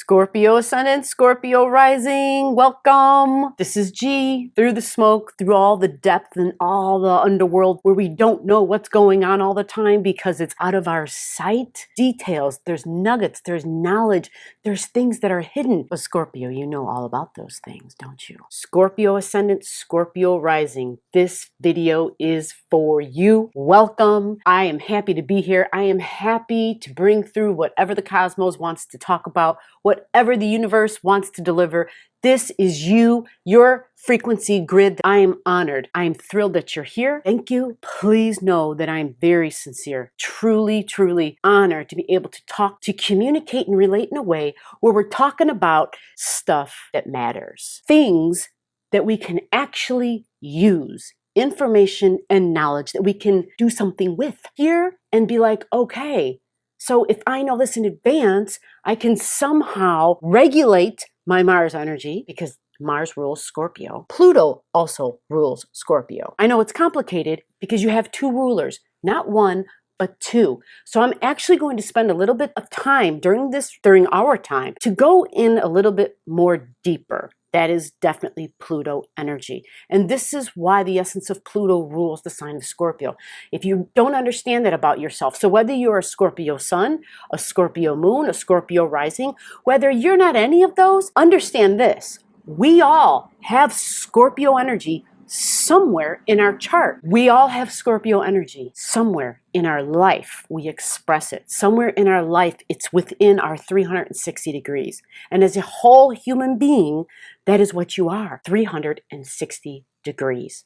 Scorpio ascendant, Scorpio rising, welcome. This is G, through the smoke, through all the depth and all the underworld where we don't know what's going on all the time because it's out of our sight. Details, there's nuggets, there's knowledge, there's things that are hidden. But Scorpio, you know all about those things, don't you? Scorpio ascendant, Scorpio rising. This video is for you. Welcome. I am happy to be here. I am happy to bring through whatever the cosmos wants to talk about, whatever the universe wants to deliver. This is you, your frequency grid. I am honored. I am thrilled that you're here. Thank you. Please know that I am very sincere, truly, truly honored to be able to talk, to communicate and relate in a way where we're talking about stuff that matters, things that we can actually use, information and knowledge that we can do something with here and be like, okay, so if I know this in advance, I can somehow regulate my Mars energy because Mars rules Scorpio. Pluto also rules Scorpio. I know it's complicated because you have two rulers, not one, but two. So I'm actually going to spend a little bit of time during our time to go in a little bit more deeper. That is definitely Pluto energy. And this is why the essence of Pluto rules the sign of Scorpio. If you don't understand that about yourself, so whether you're a Scorpio sun, a Scorpio moon, a Scorpio rising, whether you're not any of those, understand this. We all have Scorpio energy somewhere in our chart. We all have Scorpio energy somewhere in our life. We express it. Somewhere in our life, it's within our 360 degrees. And as a whole human being, that is what you are, 360 degrees.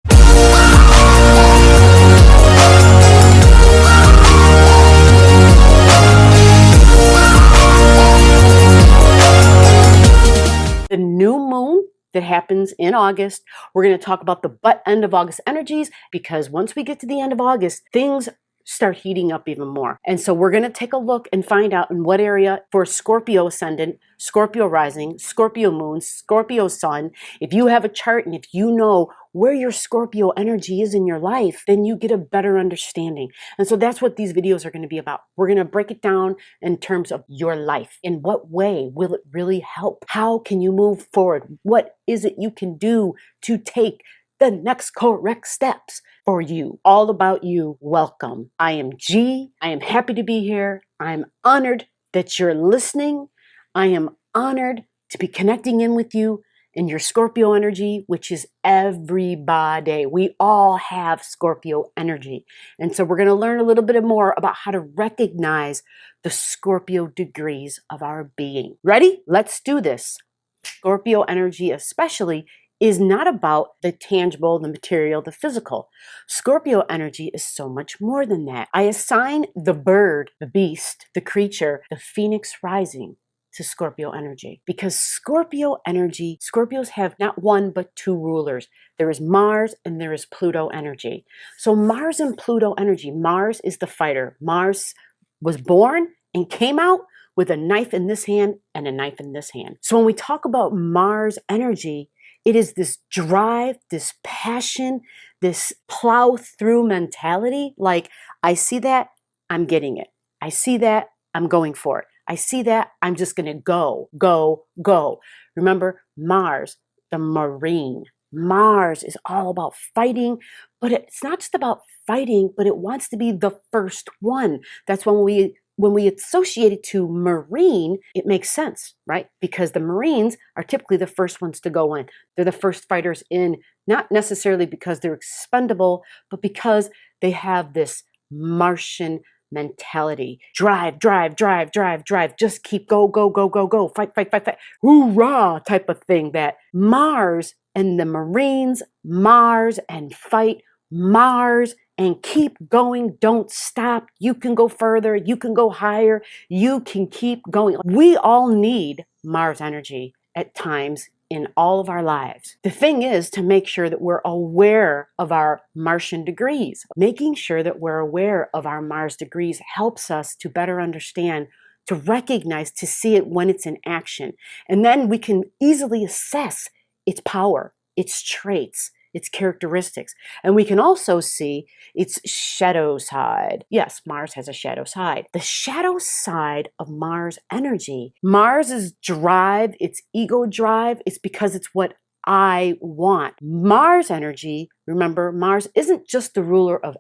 The new moon that happens in August. We're going to talk about the butt end of August energies because once we get to the end of August, things start heating up even more. And so we're going to take a look and find out in what area for Scorpio ascendant, Scorpio rising, Scorpio moon, Scorpio sun. If you have a chart and if you know where your Scorpio energy is in your life, then you get a better understanding. And so that's what these videos are going to be about. We're going to break it down in terms of your life. In what way will it really help? How can you move forward? What is it you can do to take the next correct steps for you? All about you. Welcome. I am G. I am happy to be here. I'm honored that you're listening. I am honored to be connecting in with you in your Scorpio energy, which is everybody. We all have Scorpio energy. And so we're going to learn a little bit more about how to recognize the Scorpio degrees of our being. Ready? Let's do this. Scorpio energy especially is not about the tangible, the material, the physical. Scorpio energy is so much more than that. I assign the bird, the beast, the creature, the phoenix rising to Scorpio energy because Scorpio energy, Scorpios have not one but two rulers. There is Mars and there is Pluto energy. So Mars and Pluto energy, Mars is the fighter. Mars was born and came out with a knife in this hand and a knife in this hand. So when we talk about Mars energy, it is this drive, this passion, this plow through mentality. Like, I see that, I'm getting it. I see that, I'm going for it. I see that, I'm just going to go, go, go. Remember, Mars, the Marine. Mars is all about fighting, but it's not just about fighting, but it wants to be the first one. That's when we associate it to Marine, it makes sense, right? Because the Marines are typically the first ones to go in. They're the first fighters in, not necessarily because they're expendable, but because they have this Martian mentality. Drive, drive, drive, drive, drive. Just keep go, go, go, go, go. Fight, fight, fight, fight. Hoorah type of thing. That Mars and the Marines, Mars and fight, Mars and keep going. Don't stop. You can go further. You can go higher. You can keep going. We all need Mars energy at times in all of our lives. The thing is to make sure that we're aware of our Martian degrees. Making sure that we're aware of our Mars degrees helps us to better understand, to recognize, to see it when it's in action. And then we can easily assess its power, its traits, its characteristics. And we can also see its shadow side. Yes, Mars has a shadow side. The shadow side of Mars energy, Mars's drive, its ego drive, is because it's what I want. Mars energy, remember, Mars isn't just the ruler of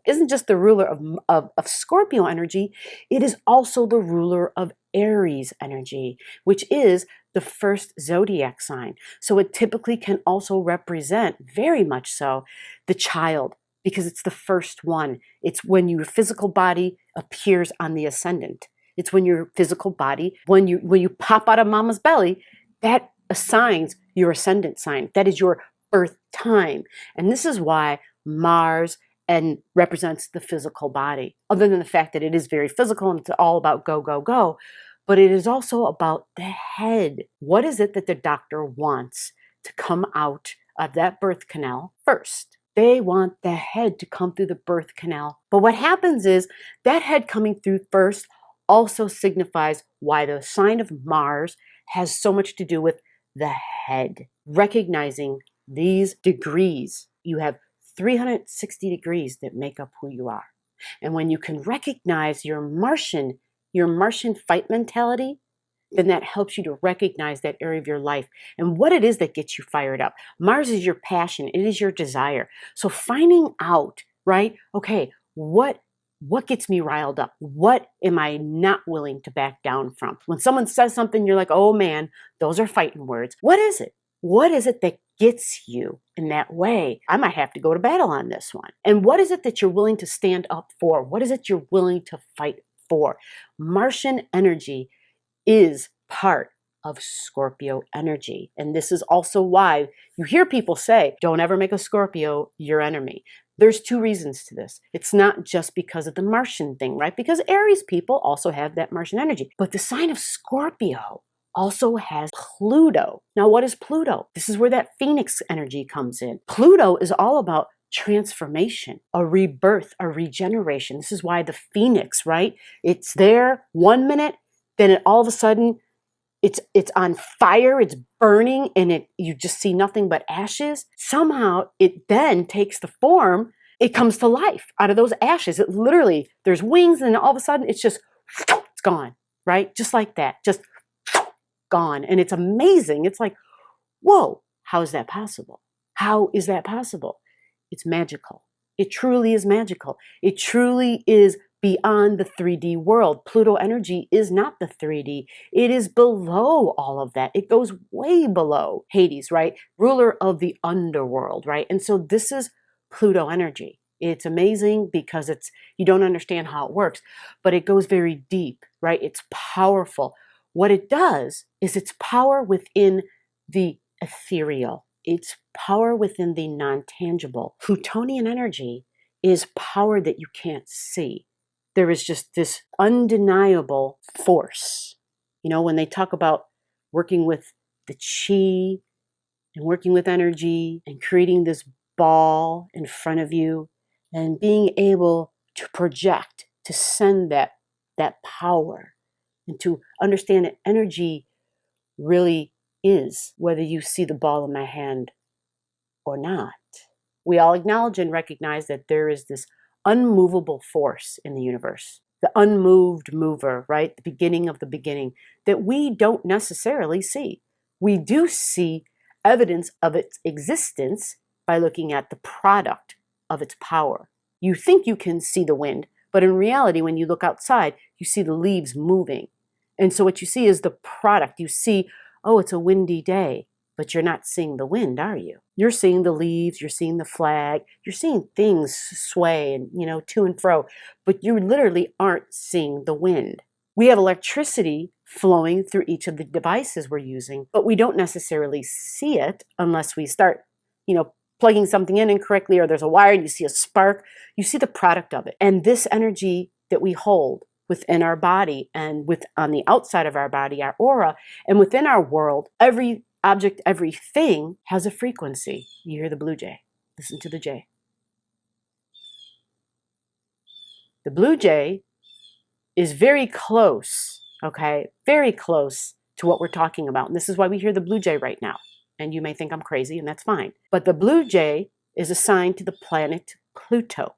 Scorpio energy, it is also the ruler of Aries energy, which is the first zodiac sign. So it typically can also represent, very much so, the child, because it's the first one. It's when your physical body appears on the ascendant. It's when your physical body, when you pop out of mama's belly, that assigns your ascendant sign. That is your birth time. And this is why Mars and represents the physical body. Other than the fact that it is very physical and it's all about go, go, go, but it is also about the head. What is it that the doctor wants to come out of that birth canal first? They want the head to come through the birth canal. But what happens is that head coming through first also signifies why the sign of Mars has so much to do with the head. Recognizing these degrees, you have 360 degrees that make up who you are. And when you can recognize your Martian fight mentality, then that helps you to recognize that area of your life and what it is that gets you fired up. Mars is your passion. It is your desire. So finding out, right? Okay, what gets me riled up? What am I not willing to back down from? When someone says something, you're like, oh man, those are fighting words. What is it? What is it that gets you in that way? I might have to go to battle on this one. And what is it that you're willing to stand up for? What is it you're willing to fight for? Martian energy is part of Scorpio energy. And this is also why you hear people say, don't ever make a Scorpio your enemy. There's two reasons to this. It's not just because of the Martian thing, right? Because Aries people also have that Martian energy. But the sign of Scorpio also has Pluto. Now, what is Pluto? This is where that Phoenix energy comes in. Pluto is all about transformation, a rebirth, a regeneration. This is why the Phoenix, right? It's there 1 minute, then all of a sudden it's on fire, it's burning, and you just see nothing but ashes. Somehow it then takes the form, it comes to life out of those ashes. It literally, there's wings, and all of a sudden it's gone, right? Just like that, just gone. And it's amazing. It's like, whoa, how is that possible? How is that possible? It's magical. It truly is magical. It truly is beyond the 3D world. Pluto energy is not the 3D. It is below all of that. It goes way below Hades, right? Ruler of the underworld, right? And so this is Pluto energy. It's amazing because you don't understand how it works, but it goes very deep, right? It's powerful. What it does is it's power within the ethereal. It's power within the non-tangible. Plutonian energy is power that you can't see. There is just this undeniable force. You know, when they talk about working with the chi and working with energy and creating this ball in front of you and being able to project, to send that power and to understand that energy really is, whether you see the ball in my hand or not. We all acknowledge and recognize that there is this unmovable force in the universe, the unmoved mover, right? The beginning of the beginning that we don't necessarily see. We do see evidence of its existence by looking at the product of its power. You think you can see the wind, but in reality, when you look outside, you see the leaves moving. And so what you see is the product. You see, oh, it's a windy day, but you're not seeing the wind, are you? You're seeing the leaves, you're seeing the flag, you're seeing things sway and, to and fro, but you literally aren't seeing the wind. We have electricity flowing through each of the devices we're using, but we don't necessarily see it unless we start, plugging something in incorrectly, or there's a wire and you see a spark. You see the product of it. And this energy that we hold within our body and on the outside of our body, our aura, and within our world, every object, everything has a frequency. You hear the blue jay. Listen to the jay. The blue jay is very close, okay? Very close to what we're talking about. And this is why we hear the blue jay right now. And you may think I'm crazy, and that's fine. But the blue jay is assigned to the planet Pluto.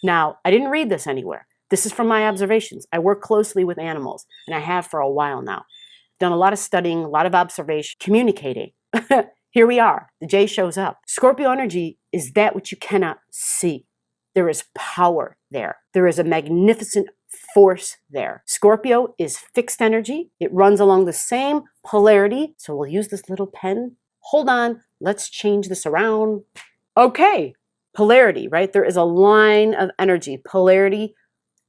Now, I didn't read this anywhere. This is from my observations. I work closely with animals, and I have for a while now. Done a lot of studying, a lot of observation, communicating. Here we are. The J shows up. Scorpio energy is that which you cannot see. There is power there. There is a magnificent force there. Scorpio is fixed energy. It runs along the same polarity. So we'll use this little pen. Hold on. Let's change this around. Okay. Polarity, right? There is a line of energy. Polarity,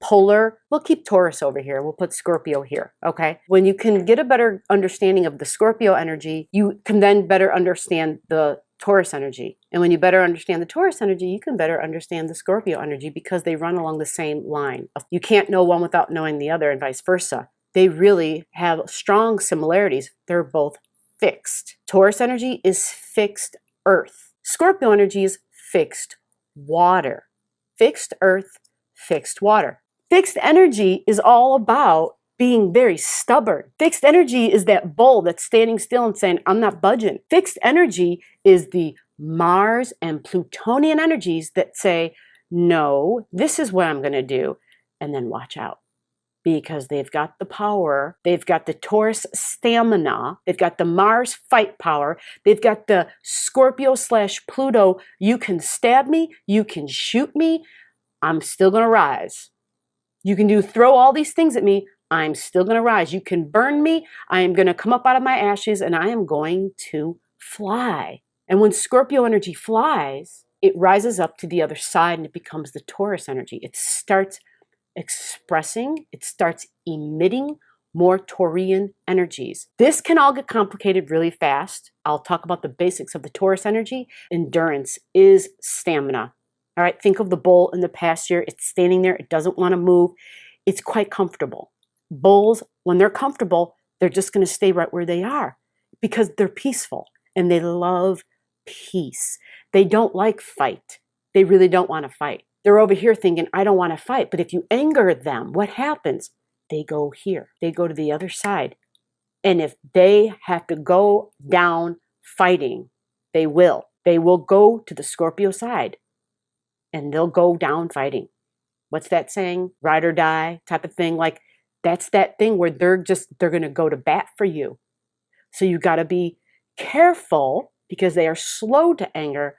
polar. We'll keep Taurus over here. We'll put Scorpio here, okay? When you can get a better understanding of the Scorpio energy, you can then better understand the Taurus energy. And when you better understand the Taurus energy, you can better understand the Scorpio energy because they run along the same line. You can't know one without knowing the other and vice versa. They really have strong similarities. They're both fixed. Taurus energy is fixed earth. Scorpio energy is fixed water. Fixed earth, fixed water. Fixed energy is all about being very stubborn. Fixed energy is that bull that's standing still and saying, I'm not budging. Fixed energy is the Mars and Plutonian energies that say, no, this is what I'm going to do. And then watch out. Because they've got the power, they've got the Taurus stamina, they've got the Mars fight power, they've got the Scorpio/Pluto, you can stab me, you can shoot me, I'm still going to rise. You can throw all these things at me, I'm still going to rise. You can burn me, I am going to come up out of my ashes and I am going to fly. And when Scorpio energy flies, it rises up to the other side and it becomes the Taurus energy. It starts expressing, it starts emitting more Taurian energies. This can all get complicated really fast. I'll talk about the basics of the Taurus energy. Endurance is stamina. All right, think of the bull in the pasture. It's standing there. It doesn't want to move. It's quite comfortable. Bulls, when they're comfortable, they're just going to stay right where they are because they're peaceful and they love peace. They don't like fight. They really don't want to fight. They're over here thinking, I don't want to fight. But if you anger them, what happens? They go here. They go to the other side. And if they have to go down fighting, they will. They will go to the Scorpio side. And they'll go down fighting. What's that saying? Ride or die type of thing. Like, that's that thing where they're going to go to bat for you. So you got to be careful because they are slow to anger.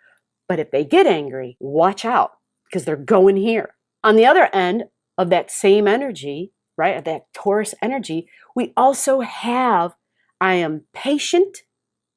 But if they get angry, watch out. Because they're going here. On the other end of that same energy, right, of that Taurus energy, we also have, I am patient,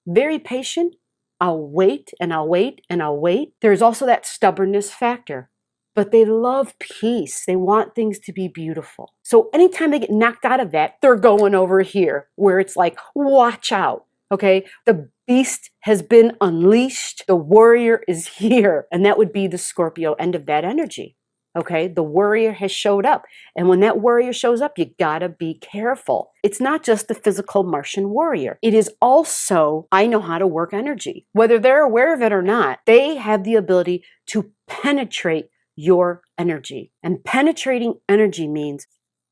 very patient. I'll wait and I'll wait and I'll wait. There's also that stubbornness factor. But they love peace. They want things to be beautiful. So anytime they get knocked out of that, they're going over here where it's like, watch out. Okay, the beast has been unleashed. The warrior is here. And that would be the Scorpio end of that energy. Okay, the warrior has showed up. And when that warrior shows up, you gotta be careful. It's not just the physical Martian warrior. It is also, I know how to work energy. Whether they're aware of it or not, they have the ability to penetrate your energy. And penetrating energy means,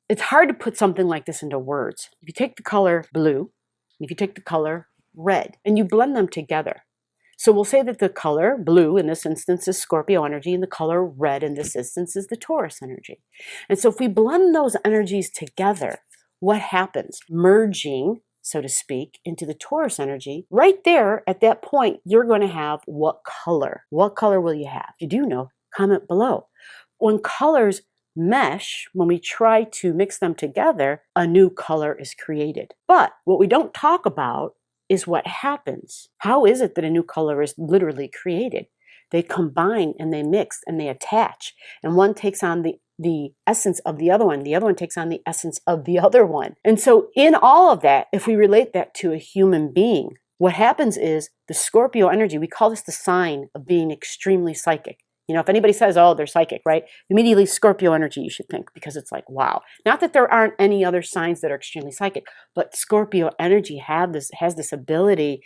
it's hard to put something like this into words. If you take the color blue, if you take the color red and you blend them together. So we'll say that the color blue in this instance is Scorpio energy and the color red in this instance is the Taurus energy. And so if we blend those energies together, what happens? Merging, so to speak, into the Taurus energy, right there at that point, you're going to have what color? What color will you have? If you do know, comment below. When colors mesh, when we try to mix them together, a new color is created. But what we don't talk about is what happens. How is it that a new color is literally created? They combine and they mix and they attach. And one takes on the essence of the other one takes on the essence of the other one. And so in all of that, if we relate that to a human being, what happens is the Scorpio energy, we call this the sign of being extremely psychic. You know, if anybody says, oh, they're psychic, right? Immediately Scorpio energy, you should think, because it's like, wow. Not that there aren't any other signs that are extremely psychic, but Scorpio energy has this ability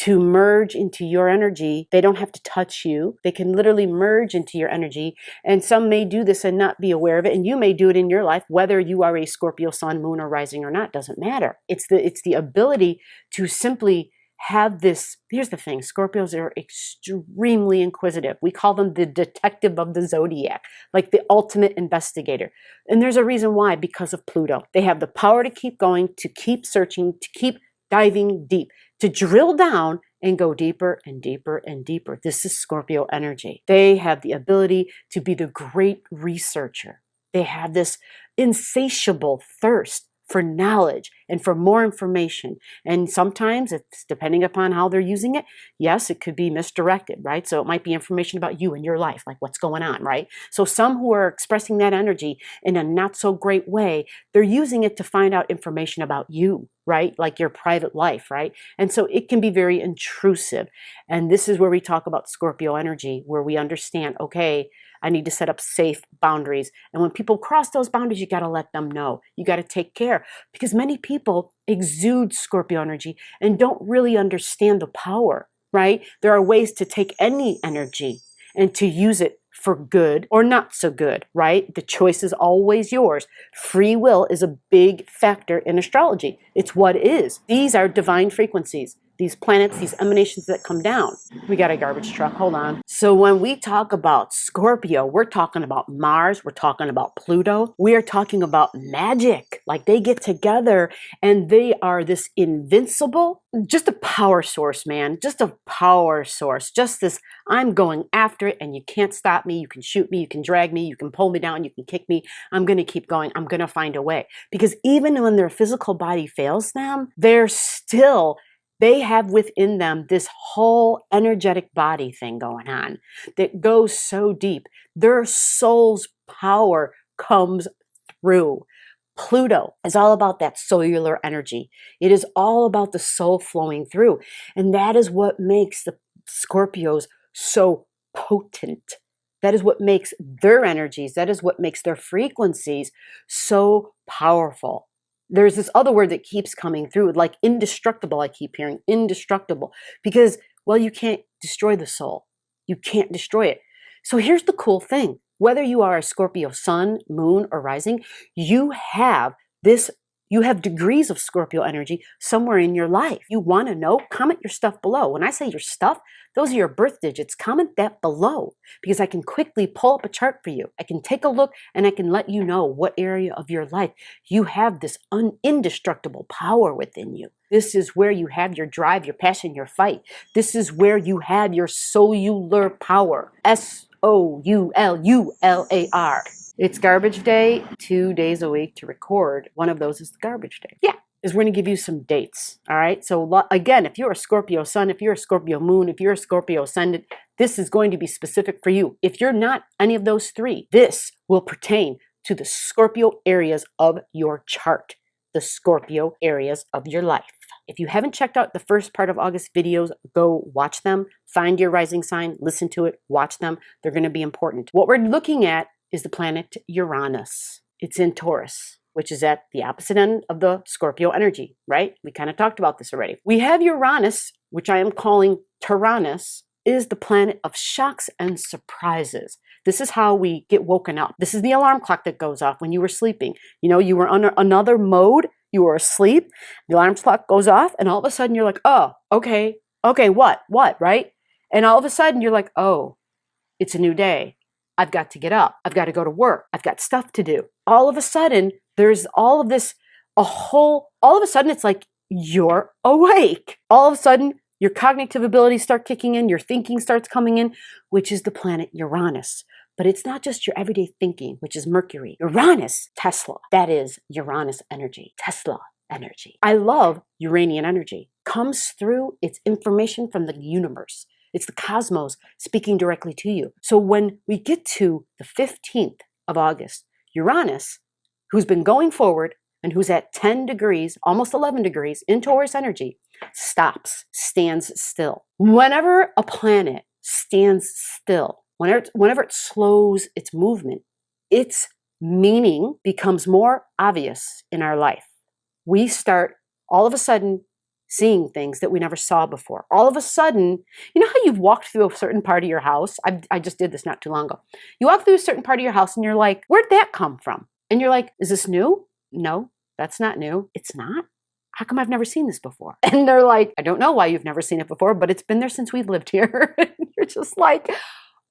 to merge into your energy. They don't have to touch you. They can literally merge into your energy. And some may do this and not be aware of it. And you may do it in your life, whether you are a Scorpio sun, moon, or rising or not, doesn't matter. It's the ability to simply have this. Here's the thing, Scorpios are extremely inquisitive. We call them the detective of the zodiac, like the ultimate investigator. And there's a reason why, because of Pluto. They have the power to keep going, to keep searching, to keep diving deep, to drill down and go deeper and deeper and deeper. This is Scorpio energy. They have the ability to be the great researcher. They have this insatiable thirst for knowledge and for more information. And sometimes it's depending upon how they're using it. Yes, it could be misdirected, right? So it might be information about you and your life, like what's going on, right? So some who are expressing that energy in a not so great way, they're using it to find out information about you, right? Like your private life, right? And so it can be very intrusive. And this is where we talk about Scorpio energy, where we understand, okay, I need to set up safe boundaries. And when people cross those boundaries, you got to let them know. You got to take care, because many people exude Scorpio energy and don't really understand the power, right? There are ways to take any energy and to use it for good or not so good, right? The choice is always yours. Free will is a big factor in astrology. It's what is. These are divine frequencies. These planets, these emanations that come down. We got a garbage truck, hold on. So when we talk about Scorpio, we're talking about Mars, we're talking about Pluto, we are talking about magic. Like they get together and they are this invincible, just a power source, man, just a power source. Just this, I'm going after it and you can't stop me. You can shoot me, you can drag me, you can pull me down, you can kick me. I'm going to keep going. I'm going to find a way. Because even when their physical body fails them, they have within them this whole energetic body thing going on that goes so deep. Their soul's power comes through. Pluto is all about that cellular energy. It is all about the soul flowing through. And that is what makes the Scorpios so potent. That is what makes their energies, that is what makes their frequencies so powerful. There's this other word that keeps coming through, like indestructible. I keep hearing indestructible because, well, you can't destroy the soul. You can't destroy it. So here's the cool thing. Whether you are a Scorpio sun, moon, or rising, you have degrees of Scorpio energy somewhere in your life. You want to know? Comment your stuff below. When I say your stuff, those are your birth digits. Comment that below because I can quickly pull up a chart for you. I can take a look and I can let you know what area of your life you have this indestructible power within you. This is where you have your drive, your passion, your fight. This is where you have your SOUL-U-LAR power. SOUL-U-L-A-R. It's garbage day, 2 days a week to record. One of those is the garbage day. Yeah, is we're going to give you some dates. All right. So again, if you're a Scorpio sun, if you're a Scorpio moon, if you're a Scorpio ascendant, this is going to be specific for you. If you're not any of those three, this will pertain to the Scorpio areas of your chart, the Scorpio areas of your life. If you haven't checked out the first part of August videos, go watch them. Find your rising sign, listen to it, watch them. They're going to be important. What we're looking at is the planet Uranus. It's in Taurus, which is at the opposite end of the Scorpio energy, right? We kind of talked about this already. We have Uranus, which I am calling Tyrannus, is the planet of shocks and surprises. This is how we get woken up. This is the alarm clock that goes off when you were sleeping. You know, you were under another mode, you were asleep, the alarm clock goes off, and all of a sudden you're like, oh, okay, what, right? And all of a sudden you're like, oh, it's a new day. I've got to get up. I've got to go to work. I've got stuff to do. All of a sudden, there's all of this, all of a sudden, it's like you're awake. All of a sudden, your cognitive abilities start kicking in. Your thinking starts coming in, which is the planet Uranus. But it's not just your everyday thinking, which is Mercury. Uranus, Tesla. That is Uranus energy, Tesla energy. I love Uranian energy. Comes through its information from the universe. It's the cosmos speaking directly to you. So when we get to the 15th of August, Uranus, who's been going forward and who's at 10 degrees, almost 11 degrees in Taurus energy, stops, stands still. Whenever a planet stands still, whenever it slows its movement, its meaning becomes more obvious in our life. We start all of a sudden seeing things that we never saw before. All of a sudden, you know how you've walked through a certain part of your house? I just did this not too long ago. You walk through a certain part of your house and you're like, where'd that come from? And you're like, is this new? No, that's not new. It's not. how come I've never seen this before? And they're like, I don't know why you've never seen it before, but it's been there since we've lived here. You're just like,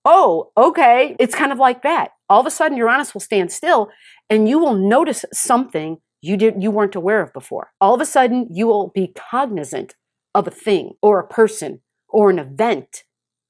oh, okay. It's kind of like that. All of a sudden, Uranus will stand still and you will notice something you weren't aware of before. All of a sudden, you will be cognizant of a thing or a person or an event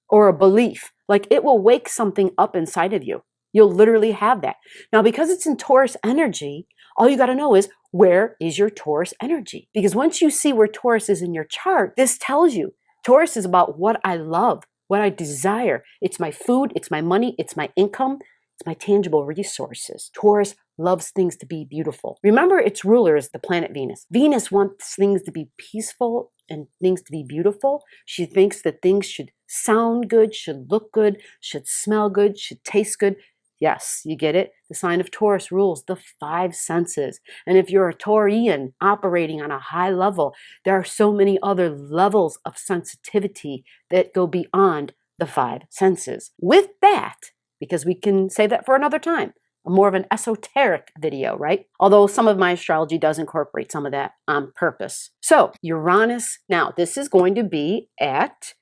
or a belief. Like it will wake something up inside of you. You'll literally have that. Now, because it's in Taurus energy, all you got to know is, where is your Taurus energy? Because once you see where Taurus is in your chart, this tells you Taurus is about what I love, what I desire. It's my food, it's my money, it's my income, it's my tangible resources. Taurus loves things to be beautiful. Remember, its ruler is the planet Venus. Venus wants things to be peaceful and things to be beautiful. She thinks that things should sound good, should look good, should smell good, should taste good. Yes, you get it? The sign of Taurus rules the 5 senses. And if you're a Taurian operating on a high level, there are so many other levels of sensitivity that go beyond the 5 senses. With that, because we can save that for another time, more of an esoteric video, right? Although some of my astrology does incorporate some of that on purpose. So Uranus, now this is going to be at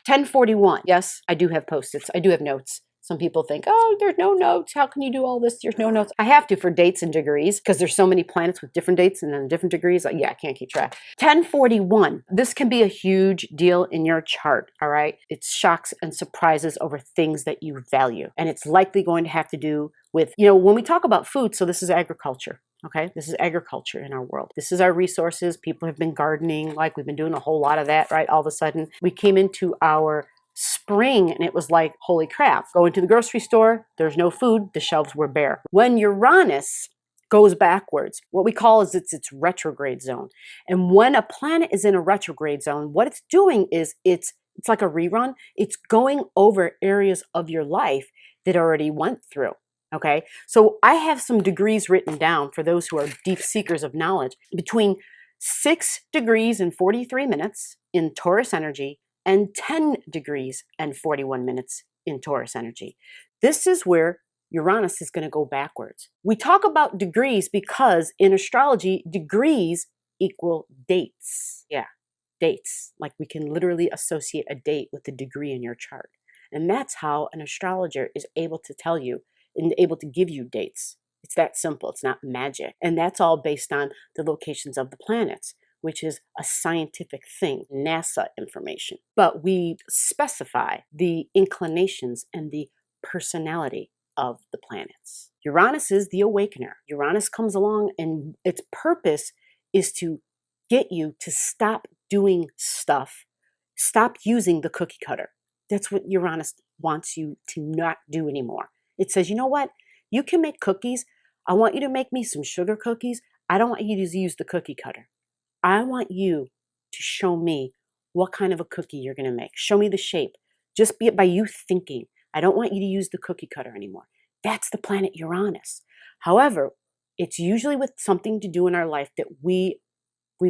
10:41. Yes, I do have post-its. I do have notes. Some people think, oh, there's no notes. How can you do all this? There's no notes. I have to for dates and degrees because there's so many planets with different dates and then different degrees. Yeah, I can't keep track. 10:41. This can be a huge deal in your chart, all right? It's shocks and surprises over things that you value. And it's likely going to have to do with, when we talk about food, so this is agriculture. Okay, this is agriculture in our world. This is our resources. People have been gardening, like we've been doing a whole lot of that, right? All of a sudden, we came into our spring and it was like, holy crap, going to the grocery store, there's no food, the shelves were bare. When Uranus goes backwards, what we call is its retrograde zone. And when a planet is in a retrograde zone, what it's doing is it's like a rerun. It's going over areas of your life that already went through. Okay, so I have some degrees written down for those who are deep seekers of knowledge. Between 6 degrees and 43 minutes in Taurus energy and 10 degrees and 41 minutes in Taurus energy. This is where Uranus is going to go backwards. We talk about degrees because in astrology, degrees equal dates. Yeah, dates. Like we can literally associate a date with the degree in your chart. And that's how an astrologer is able to tell you and able to give you dates. It's that simple. It's not magic. And that's all based on the locations of the planets, which is a scientific thing, NASA information. But we specify the inclinations and the personality of the planets. Uranus is the awakener. Uranus comes along and its purpose is to get you to stop doing stuff, stop using the cookie cutter. That's what Uranus wants you to not do anymore. It says, you know what? You can make cookies. I want you to make me some sugar cookies. I don't want you to use the cookie cutter. I want you to show me what kind of a cookie you're going to make. Show me the shape. Just be it by you thinking. I don't want you to use the cookie cutter anymore. That's the planet Uranus. However, it's usually with something to do in our life that we've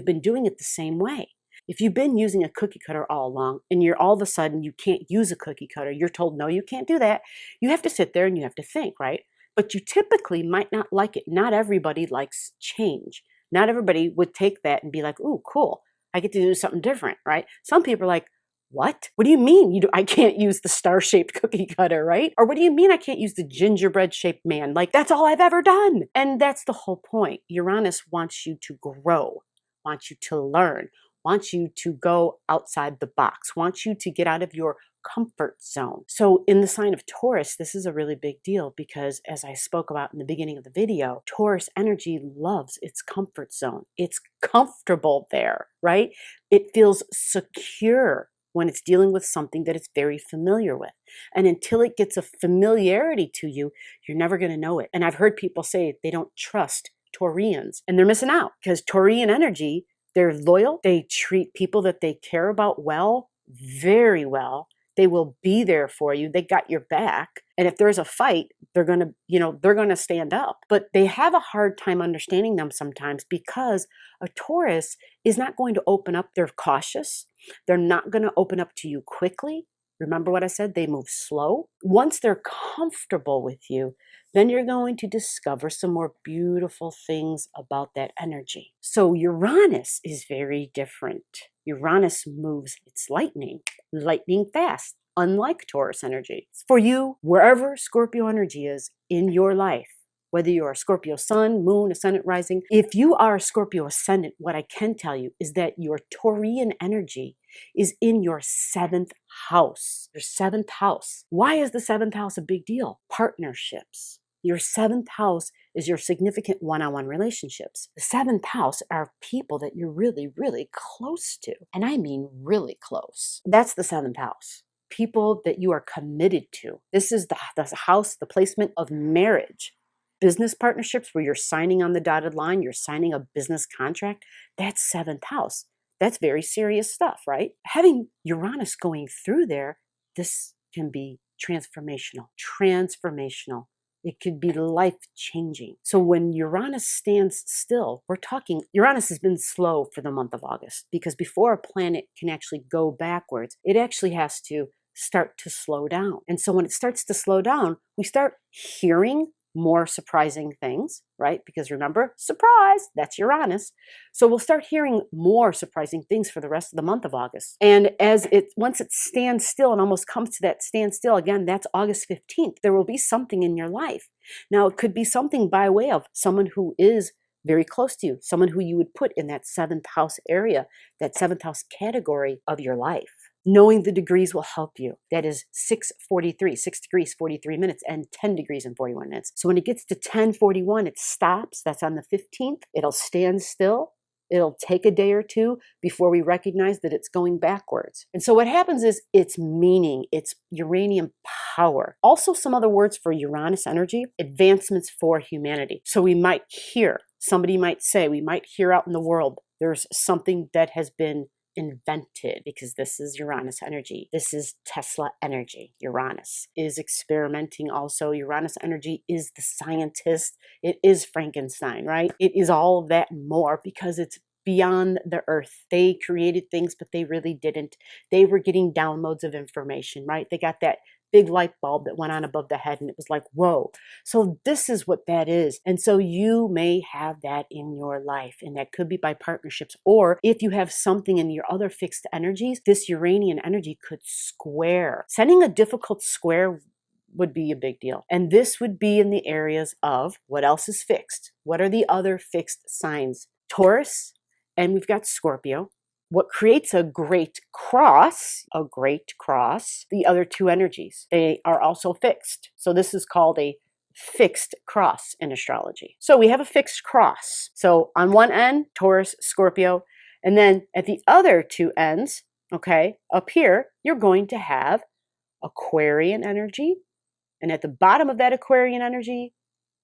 been doing it the same way. If you've been using a cookie cutter all along and you're all of a sudden you can't use a cookie cutter, you're told, no, you can't do that. You have to sit there and you have to think, right? But you typically might not like it. Not everybody likes change. Not everybody would take that and be like, ooh, cool. I get to do something different, right? Some people are like, what? What do you mean I can't use the star-shaped cookie cutter, right? Or what do you mean I can't use the gingerbread-shaped man? Like, that's all I've ever done. And that's the whole point. Uranus wants you to grow, wants you to learn, wants you to go outside the box, wants you to get out of your comfort zone. So in the sign of Taurus, this is a really big deal because as I spoke about in the beginning of the video, Taurus energy loves its comfort zone. It's comfortable there, right? It feels secure when it's dealing with something that it's very familiar with. And until it gets a familiarity to you, you're never going to know it. And I've heard people say they don't trust Taurians, and they're missing out because Taurian energy, they're loyal. They treat people that they care about well, very well. They will be there for you. They got your back. And if there's a fight, they're going to stand up. But they have a hard time understanding them sometimes because a Taurus is not going to open up. They're cautious. They're not going to open up to you quickly. Remember what I said? They move slow. Once they're comfortable with you, then you're going to discover some more beautiful things about that energy. So Uranus is very different. Uranus moves, it's lightning fast, unlike Taurus energy. For you, wherever Scorpio energy is in your life, whether you're a Scorpio sun, moon, ascendant, rising, if you are a Scorpio ascendant, what I can tell you is that your Taurian energy is in your 7th house. Your 7th house. Why is the 7th house a big deal? Partnerships. Your 7th house is your significant one-on-one relationships. The 7th house are people that you're really, really close to. And I mean really close. That's the 7th house. People that you are committed to. This is the house, the placement of marriage. Business partnerships where you're signing on the dotted line, you're signing a business contract. That's 7th house. That's very serious stuff, right? Having Uranus going through there, this can be transformational. Transformational. It could be life-changing. So when Uranus stands still, we're talking, Uranus has been slow for the month of August because before a planet can actually go backwards, it actually has to start to slow down. And so when it starts to slow down, we start hearing more surprising things, right? Because remember, surprise, that's Uranus. So we'll start hearing more surprising things for the rest of the month of August. And once it stands still and almost comes to that standstill, again, that's August 15th, there will be something in your life. Now, it could be something by way of someone who is very close to you, someone who you would put in that 7th house area, that 7th house category of your life. Knowing the degrees will help you. That is 6 degrees, 43 minutes, and 10 degrees and 41 minutes. So when it gets to 10:41, it stops. That's on the 15th. It'll stand still. It'll take a day or two before we recognize that it's going backwards. And so what happens is it's meaning, it's uranium power. Also some other words for Uranus energy, advancements for humanity. So we might hear, somebody might say, we might hear out in the world, there's something that has been invented because this is Uranus energy. This is Tesla energy. Uranus is experimenting also. Uranus energy is the scientist. It is Frankenstein, right? It is all of that and more because it's beyond the earth. They created things, but they really didn't. They were getting downloads of information, right? They got that big light bulb that went on above the head and it was like, whoa. So this is what that is. And so you may have that in your life, and that could be by partnerships, or if you have something in your other fixed energies, this Uranian energy could square. Sending a difficult square would be a big deal. And this would be in the areas of what else is fixed? What are the other fixed signs? Taurus, and we've got Scorpio. What creates a great cross, the other two energies, they are also fixed. So this is called a fixed cross in astrology. So we have a fixed cross. So on one end, Taurus, Scorpio, and then at the other two ends, okay, up here, you're going to have Aquarian energy. And at the bottom of that Aquarian energy,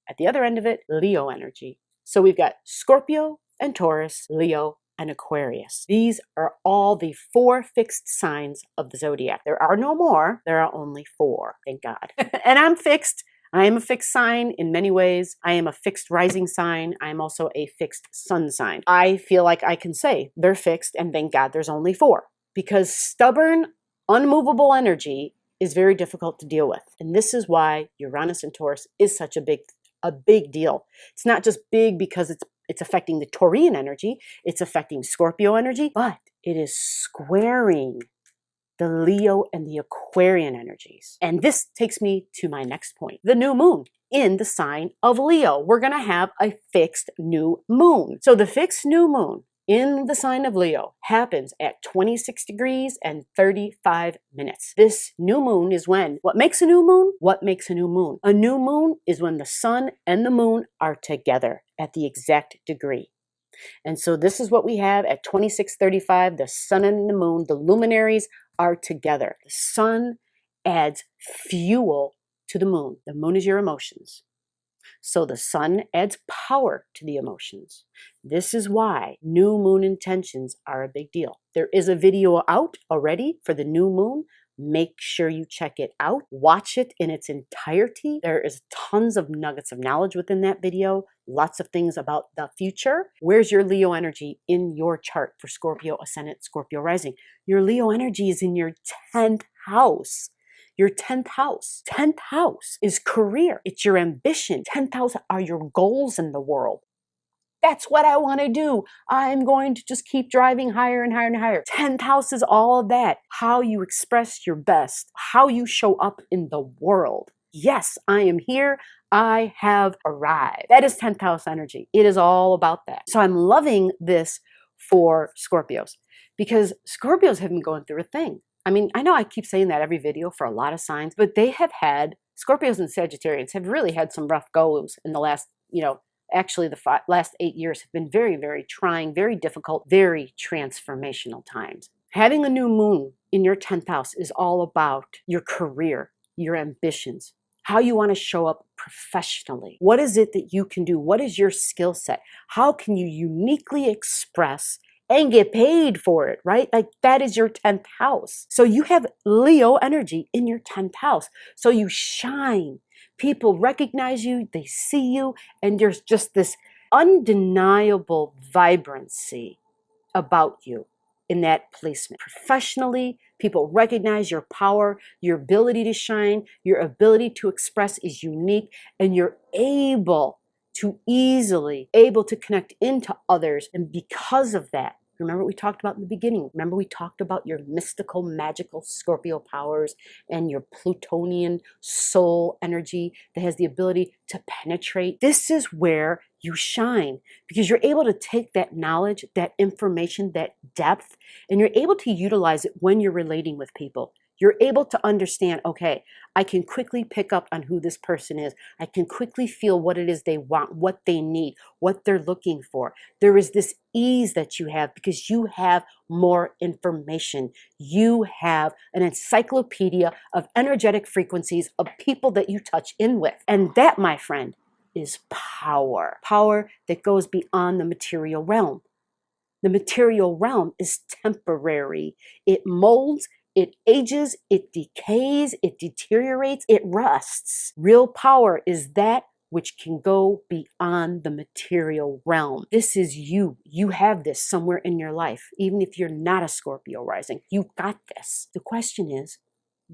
at the other end of it, Leo energy. So we've got Scorpio and Taurus, Leo and Aquarius. These are all the 4 fixed signs of the zodiac. There are no more. There are only 4, thank God. And I'm fixed. I am a fixed sign in many ways. I am a fixed rising sign. I am also a fixed sun sign. I feel like I can say they're fixed and thank God there's only 4, because stubborn, unmovable energy is very difficult to deal with. And this is why Uranus and Taurus is such a big deal. It's not just big because it's affecting the Taurian energy, it's affecting Scorpio energy, but it is squaring the Leo and the Aquarian energies. And this takes me to my next point, the new moon in the sign of Leo. We're gonna have a fixed new moon. So the fixed new moon in the sign of Leo happens at 26 degrees and 35 minutes. This new moon is when, what makes a new moon? What makes a new moon? A new moon is when the sun and the moon are together at the exact degree. And so this is what we have at 26:35, the sun and the moon, the luminaries are together. The sun adds fuel to the moon. The moon is your emotions. So the sun adds power to the emotions. This is why new moon intentions are a big deal. There is a video out already for the new moon. Make sure you check it out. Watch it in its entirety. There is tons of nuggets of knowledge within that video. Lots of things about the future. Where's your Leo energy in your chart for Scorpio ascendant, Scorpio rising? Your Leo energy is in your 10th house. your 10th house. 10th house is career. It's your ambition. 10th house are your goals in the world. That's what I want to do. I'm going to just keep driving higher and higher and higher. 10th house is all of that. How you express your best, how you show up in the world. Yes, I am here. I have arrived. That is 10th house energy. It is all about that. So I'm loving this for Scorpios because Scorpios have been going through a thing. I mean, I know I keep saying that every video for a lot of signs, but they have had, Scorpios and Sagittarians have really had some rough goes in the last, actually the last 8 years have been very, very trying, very difficult, very transformational times. Having a new moon in your 10th house is all about your career, your ambitions, how you want to show up professionally. What is it that you can do? What is your skill set? How can you uniquely express and get paid for it, right? Like that is your 10th house. So you have Leo energy in your 10th house. So you shine. People recognize you, they see you, and there's just this undeniable vibrancy about you in that placement. Professionally, people recognize your power, your ability to shine, your ability to express is unique, and you're able to connect into others. And because of that, remember what we talked about in the beginning. Remember we talked about your mystical, magical Scorpio powers and your Plutonian soul energy that has the ability to penetrate. This is where you shine because you're able to take that knowledge, that information, that depth, and you're able to utilize it when you're relating with people. You're able to understand, okay, I can quickly pick up on who this person is. I can quickly feel what it is they want, what they need, what they're looking for. There is this ease that you have because you have more information. You have an encyclopedia of energetic frequencies of people that you touch in with. And that, my friend, is power. Power that goes beyond the material realm. The material realm is temporary. It molds, it ages, it decays, it deteriorates, it rusts. Real power is that which can go beyond the material realm. This is you. You have this somewhere in your life. Even if you're not a Scorpio rising, you've got this. The question is,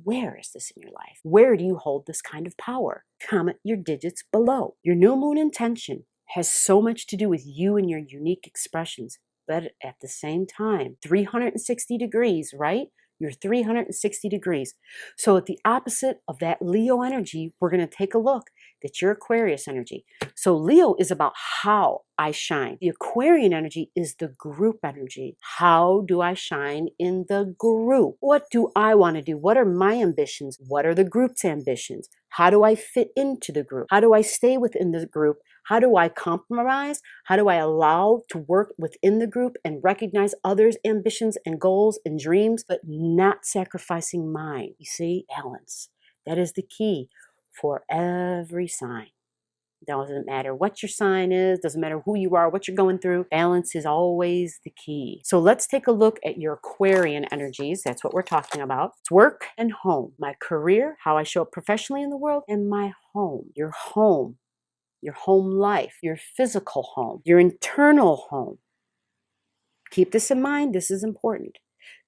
where is this in your life? Where do you hold this kind of power? Comment your digits below. Your new moon intention has so much to do with you and your unique expressions, but at the same time, 360 degrees, right? You're 360 degrees. So at the opposite of that Leo energy, we're going to take a look at your Aquarius energy. So Leo is about how I shine. The Aquarian energy is the group energy. How do I shine in the group? What do I want to do? What are my ambitions? What are the group's ambitions? How do I fit into the group? How do I stay within the group? How do I compromise? How do I allow to work within the group and recognize others' ambitions and goals and dreams, but not sacrificing mine? You see, balance. That is the key for every sign. Doesn't matter what your sign is, doesn't matter who you are, what you're going through, balance is always the key. So let's take a look at your Aquarian energies. That's what we're talking about. It's work and home. My career, how I show up professionally in the world, and my home. Your home life, your physical home, your internal home. Keep this in mind. This is important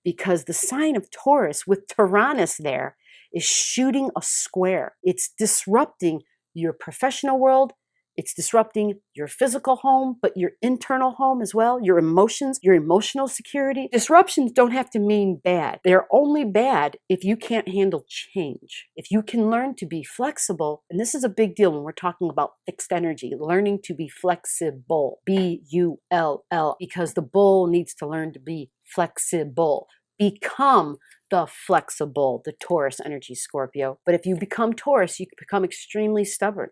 because the sign of Taurus with Tyrannus there is shooting a square. It's disrupting your professional world. It's disrupting your physical home, but your internal home as well, your emotions, your emotional security. Disruptions don't have to mean bad. They're only bad if you can't handle change. If you can learn to be flexible, and this is a big deal when we're talking about fixed energy, learning to be flexible, B-U-L-L, because the bull needs to learn to be flexible. Become the flexible, the Taurus energy, Scorpio. But if you become Taurus, you become extremely stubborn.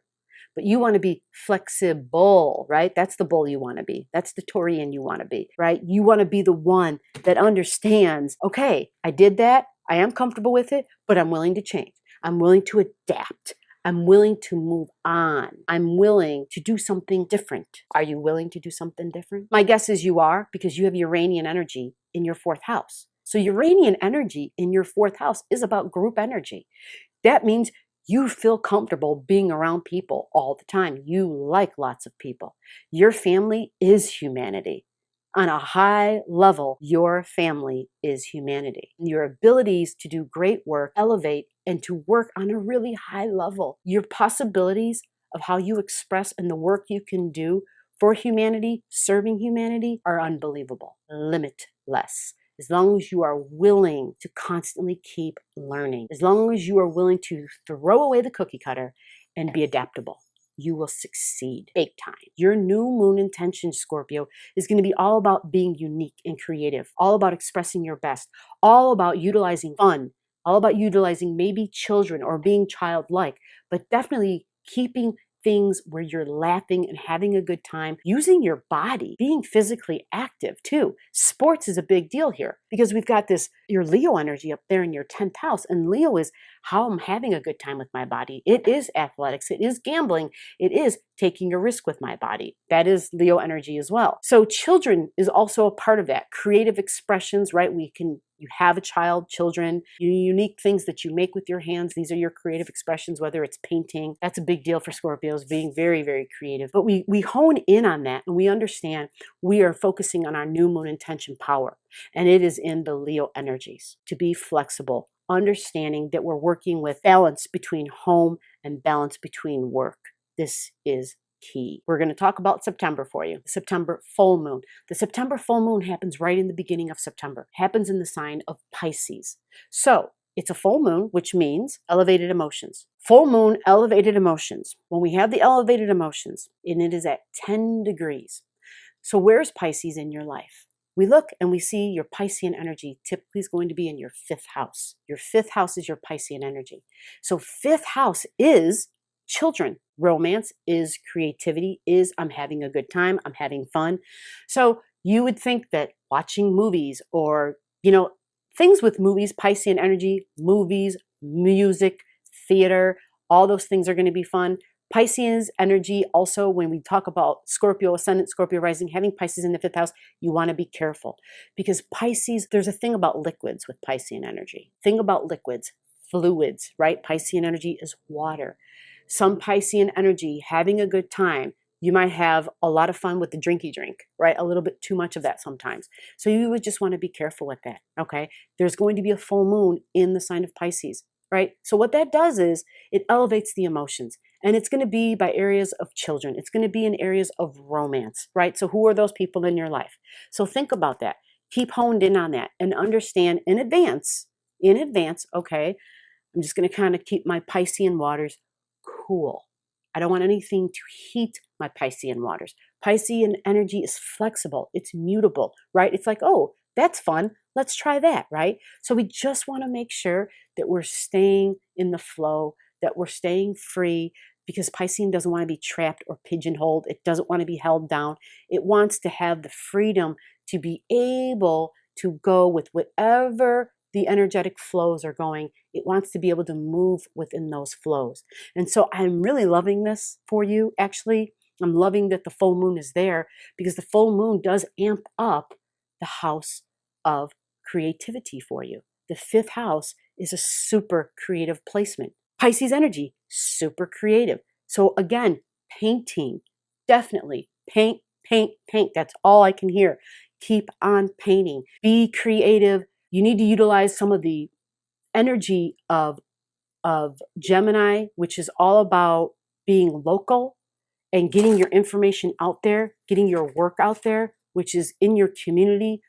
But you want to be flexible, right? That's the bull you want to be. That's the Taurian you want to be, right? You want to be the one that understands, okay, I did that. I am comfortable with it, but I'm willing to change. I'm willing to adapt. I'm willing to move on. I'm willing to do something different. Are you willing to do something different? My guess is you are, because you have Uranian energy in your 4th house. So Uranian energy in your 4th house is about group energy. That means you feel comfortable being around people all the time. You like lots of people. Your family is humanity. On a high level, your family is humanity. Your abilities to do great work elevate and to work on a really high level. Your possibilities of how you express and the work you can do for humanity, serving humanity, are unbelievable, limitless. As long as you are willing to constantly keep learning, as long as you are willing to throw away the cookie cutter and be adaptable, you will succeed big time. Your new moon intention, Scorpio, is going to be all about being unique and creative, all about expressing your best, all about utilizing fun, all about utilizing maybe children or being childlike, but definitely keeping things where you're laughing and having a good time, using your body, being physically active too. Sports is a big deal here because we've got this, your Leo energy up there in your 10th house. And Leo is how I'm having a good time with my body. It is athletics. It is gambling. It is taking a risk with my body. That is Leo energy as well. So children is also a part of that. Creative expressions, right? You have a child, children, unique things that you make with your hands. These are your creative expressions, whether it's painting. That's a big deal for Scorpios, being very, very creative. But we hone in on that and we understand we are focusing on our new moon intention power. And it is in the Leo energies to be flexible, understanding that we're working with balance between home and balance between work. This is key. We're going to talk about September for you. September full moon. The September full moon happens right in the beginning of September. Happens in the sign of Pisces. So it's a full moon, which means elevated emotions. Full moon, elevated emotions. When we have the elevated emotions, and it is at 10 degrees. So where's Pisces in your life? We look and we see your Piscean energy typically is going to be in your 5th house. Your 5th house is your Piscean energy. So 5th house is children. Romance is creativity, is I'm having a good time, I'm having fun. So you would think that watching movies or, things with movies, Piscean energy, movies, music, theater, all those things are going to be fun. Pisces energy also, when we talk about Scorpio ascendant, Scorpio rising, having Pisces in the 5th house, you want to be careful because Pisces, there's a thing about liquids with Piscean energy. Thing about liquids, fluids, right? Piscean energy is water. Some Piscean energy, having a good time, you might have a lot of fun with the drinky drink, right? A little bit too much of that sometimes. So you would just want to be careful with that, okay? There's going to be a full moon in the sign of Pisces, right? So what that does is it elevates the emotions. And it's going to be by areas of children. It's going to be in areas of romance, right? So who are those people in your life? So think about that. Keep honed in on that and understand in advance, okay, I'm just going to kind of keep my Piscean waters cool. I don't want anything to heat my Piscean waters. Piscean energy is flexible. It's mutable, right? It's like, oh, that's fun. Let's try that, right? So we just want to make sure that we're staying in the flow, that we're staying free, because Piscean doesn't want to be trapped or pigeonholed. It doesn't want to be held down. It wants to have the freedom to be able to go with whatever the energetic flows are going. It wants to be able to move within those flows. And so I'm really loving this for you. Actually, I'm loving that the full moon is there because the full moon does amp up the house of creativity for you. The 5th house is a super creative placement. Pisces energy, super creative. So again, painting, definitely paint, paint, paint. That's all I can hear. Keep on painting. Be creative. You need to utilize some of the energy of Gemini, which is all about being local and getting your information out there, getting your work out there, which is in your community,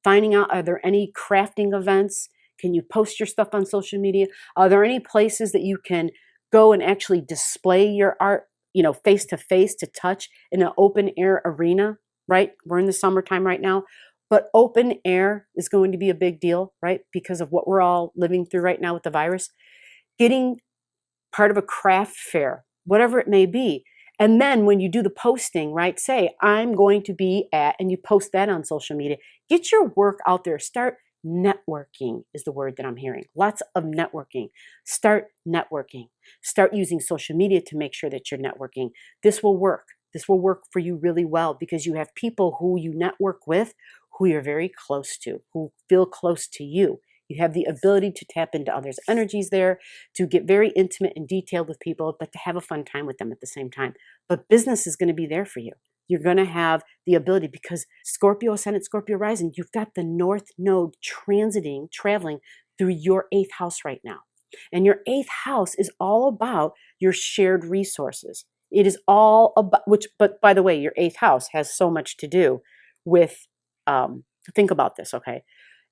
finding out, are there any crafting events? Can you post your stuff on social media? Are there any places that you can go and actually display your art, face to face, to touch in an open air arena, right? We're in the summertime right now, but open air is going to be a big deal, right? Because of what we're all living through right now with the virus. Getting part of a craft fair, whatever it may be. And then when you do the posting, right, say, I'm going to be at, and you post that on social media, get your work out there. Start networking is the word that I'm hearing. Lots of networking. Start networking. Start using social media to make sure that you're networking. This will work. This will work for you really well because you have people who you network with who you're very close to, who feel close to you. You have the ability to tap into others' energies there, to get very intimate and detailed with people, but to have a fun time with them at the same time. But business is going to be there for you. You're going to have the ability because Scorpio ascendant, Scorpio rising, you've got the North Node traveling through your 8th house right now. And your eighth house is all about your shared resources. It is all about, but by the way, your eighth house has so much to do with, think about this, okay?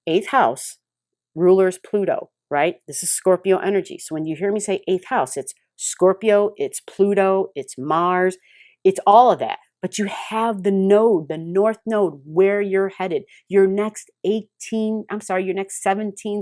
Eighth house, ruler is Pluto, right? This is Scorpio energy. So when you hear me say eighth house, it's Scorpio, it's Pluto, it's Mars, it's all of that. But you have the node, the north node, where you're headed. Your next 17,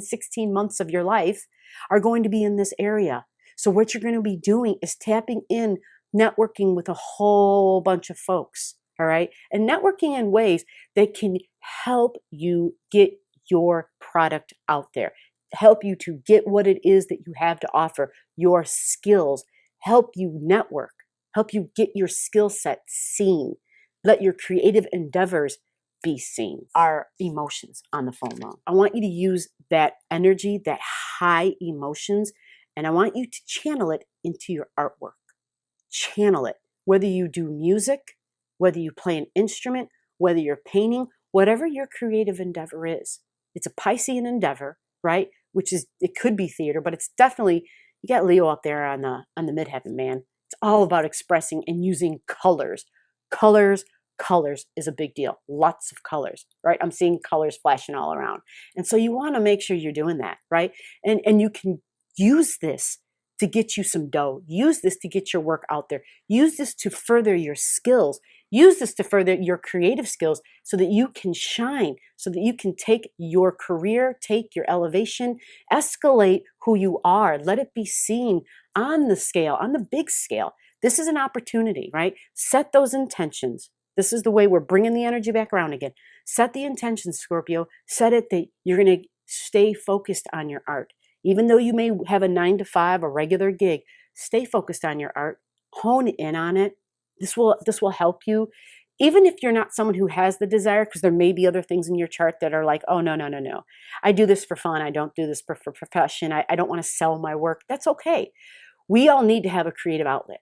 16 months of your life are going to be in this area. So what you're going to be doing is tapping in, networking with a whole bunch of folks, all right? And networking in ways that can help you get your product out there, help you to get what it is that you have to offer, your skills, help you network, help you get your skill set seen. Let your creative endeavors be seen. Our emotions on the phone line. I want you to use that energy, that high emotions, and I want you to channel it into your artwork. Channel it. Whether you do music, whether you play an instrument, whether you're painting, whatever your creative endeavor is. It's a Piscean endeavor, right? Which is, it could be theater, but it's definitely, you got Leo up there on the midheaven, man. It's all about expressing and using colors. Colors is a big deal. Lots of colors, right? I'm seeing colors flashing all around. And so you want to make sure you're doing that, right? And you can use this to get you some dough. Use this to get your work out there. Use this to further your skills. Use this to further your creative skills so that you can shine, so that you can take your career, take your elevation, escalate who you are. Let it be seen on the scale, on the big scale. This is an opportunity, right? Set those intentions. This is the way we're bringing the energy back around again. Set the intentions, Scorpio. Set it that you're going to stay focused on your art. Even though you may have a 9-to-5, a regular gig, stay focused on your art. Hone in on it. This will help you. Even if you're not someone who has the desire, because there may be other things in your chart that are like, oh, no. I do this for fun. I don't do this for profession. I don't want to sell my work. That's okay. We all need to have a creative outlet.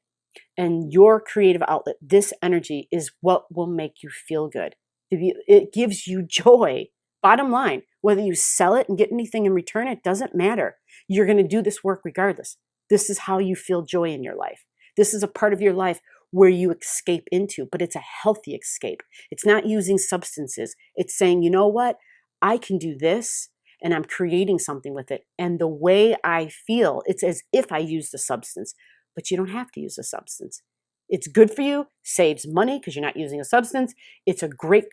And your creative outlet, this energy, is what will make you feel good. It gives you joy. Bottom line, whether you sell it and get anything in return, it doesn't matter. You're going to do this work regardless. This is how you feel joy in your life. This is a part of your life where you escape into, but it's a healthy escape. It's not using substances. It's saying, you know what? I can do this, and I'm creating something with it. And the way I feel, it's as if I use the substance, but you don't have to use a substance. It's good for you, saves money because you're not using a substance. It's a great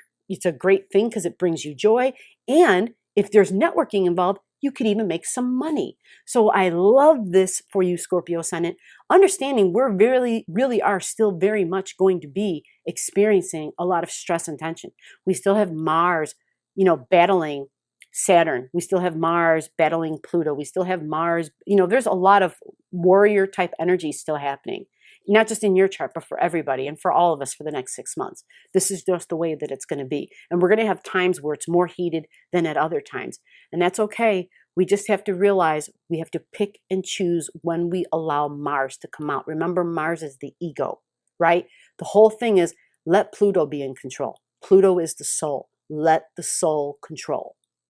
thing because it brings you joy. And if there's networking involved, you could even make some money. So I love this for you, Scorpio Ascendant. Understanding we're really are still very much going to be experiencing a lot of stress and tension. We still have Mars, battling Saturn. We still have Mars battling Pluto. We still have Mars, there's a lot of warrior type energy still happening. Not just in your chart, but for everybody and for all of us for the next 6 months. This is just the way that it's going to be. And we're going to have times where it's more heated than at other times. And that's okay. We just have to realize we have to pick and choose when we allow Mars to come out. Remember, Mars is the ego, right? The whole thing is let Pluto be in control. Pluto is the soul. Let the soul control.